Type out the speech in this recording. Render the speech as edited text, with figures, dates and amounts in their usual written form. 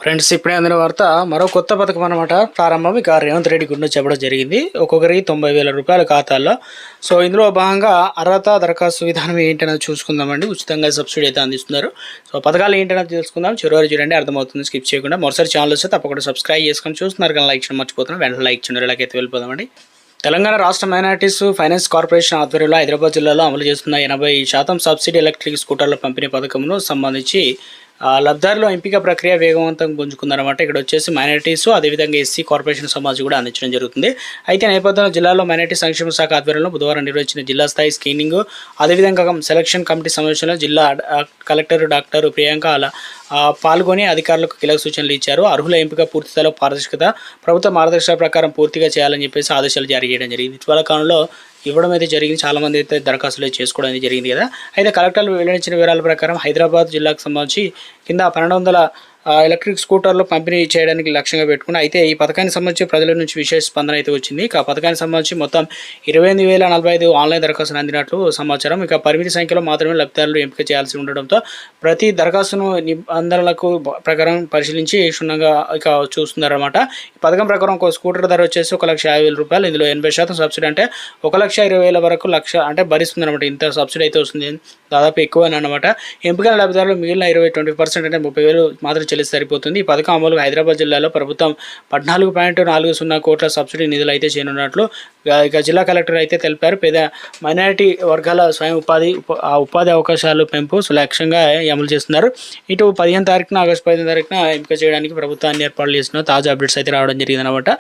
Friends ఇప్పుడే అందిన వార్త మరో కొత్త పథకం అనమాట ప్రారంభం. ఇక రేవంత్ రెడ్డి గురించి చెప్పడం జరిగింది. ఒక్కొక్కరికి 90,000 రూపాయల ఖాతాల్లో. సో ఇందులో భాగంగా అర్హత దరఖాస్తు విధానం ఏంటనేది చూసుకుందామండి. ఉచితంగా సబ్సిడీ అయితే అందిస్తున్నారు. సో పథకాలు ఏంటనేది తెలుసుకుందాం. చివరి చూడండి, అర్థమవుతుంది. స్కిప్ చేయకుండా మరోసారి ఛానల్ వస్తే తప్పకుండా సబ్స్క్రైబ్ చేసుకొని చూస్తున్నారు కానీ లైక్ చేయడం మర్చిపోతున్నాం. వెంటనే లైక్ చేయండి. ఇలాగైతే వెళ్ళిపోదామండి. తెలంగాణ రాష్ట్ర మైనార్టీస్ ఫైనాన్స్ కార్పొరేషన్ ఆధ్వర్యంలో హైదరాబాద్ జిల్లాలో అమలు చేస్తున్న 80% సబ్సిడీ ఎలక్ట్రిక్ స్కూటర్ల పంపిణీ పథకంను సంబంధించి లబ్ధారుల ఎంపిక ప్రక్రియ వేగవంతంగా పుంజుకుందనమాట. ఇక్కడ వచ్చేసి మైనార్టీస్ అదేవిధంగా ఎస్సీ కార్పొరేషన్ సమాజ్ కూడా అందించడం జరుగుతుంది. అయితే నేపథ్యంలో జిల్లాలో మైనార్టీ సంక్షేమ శాఖ ఆధ్వర్యంలో బుధవారం నిర్వహించిన జిల్లా స్థాయి స్క్రీనింగ్ అదేవిధంగా సెలక్షన్ కమిటీ సమావేశంలో జిల్లా కలెక్టర్ డాక్టర్ ప్రియాంక పాల్గొని అధికారులకు కీలక సూచనలు ఇచ్చారు. అర్హుల ఎంపిక పూర్తిస్థాయిలో పారదర్శకత, ప్రభుత్వ మార్గదర్శకాల ప్రకారం పూర్తిగా చేయాలని చెప్పేసి ఆదేశాలు జారీ చేయడం జరిగింది. ఇటీవల కాలంలో ఇవ్వడం అయితే జరిగింది. చాలామంది అయితే దరఖాస్తులు చేసుకోవడం అనేది జరిగింది కదా. అయితే కలెక్టర్లు వెల్లడించిన వివరాల ప్రకారం హైదరాబాద్ జిల్లాకు సంబంధించి కింద 1200 ఎలక్ట్రిక్ స్కూటర్లు పంపిణీ చేయడానికి లక్ష్యంగా పెట్టుకుని అయితే ఈ పథకానికి సంబంధించి ప్రజల నుంచి విశేష స్పందన అయితే వచ్చింది. ఇక పథకానికి సంబంధించి మొత్తం 28,045 ఆన్లైన్ దరఖాస్తులు అందినట్లు సమాచారం. ఇక పరిమితి సంఖ్యలో మాత్రమే లబ్ధిదారులు ఎంపిక చేయాల్సి ఉండడంతో ప్రతి దరఖాస్తును నిబంధనలకు ప్రకారం పరిశీలించి క్షుణ్ణంగా ఇక చూస్తున్నారన్నమాట. ఈ పథకం ప్రకారం ఒక స్కూటర్ ధర వచ్చేసి 1,50,000 రూపాయలు. ఇందులో 80% సబ్సిడీ అంటే 1,20,000 వరకు అంటే భరిస్తుంది అనమాట. ఇంత సబ్సిడీ అయితే వస్తుంది, దాదాపు ఎక్కువ అనమాట. ఎంపికల లబ్ధిదారులు మిగిలిన 20% అంటే 30,000 మాత్రం చెల్లిస్తే సరిపోతుంది. ఈ పథకం అమలు హైదరాబాద్ జిల్లాలో ప్రభుత్వం 14.40 కోట్ల సబ్సిడీ నిధులు అయితే చేయనున్నట్లు ఇక జిల్లా కలెక్టర్ అయితే తెలిపారు. పేద మైనారిటీ వర్గాల స్వయం ఉపాధి అవకాశాలు పెంపు లక్ష్యంగా అమలు చేస్తున్నారు. ఇటు 15 తారీఖున ఆగస్టు 15 తారీఖున ఎంపిక చేయడానికి ప్రభుత్వాన్ని ఏర్పాటు చేసిన తాజా అప్డేట్స్ అయితే రావడం జరిగింది అనమాట.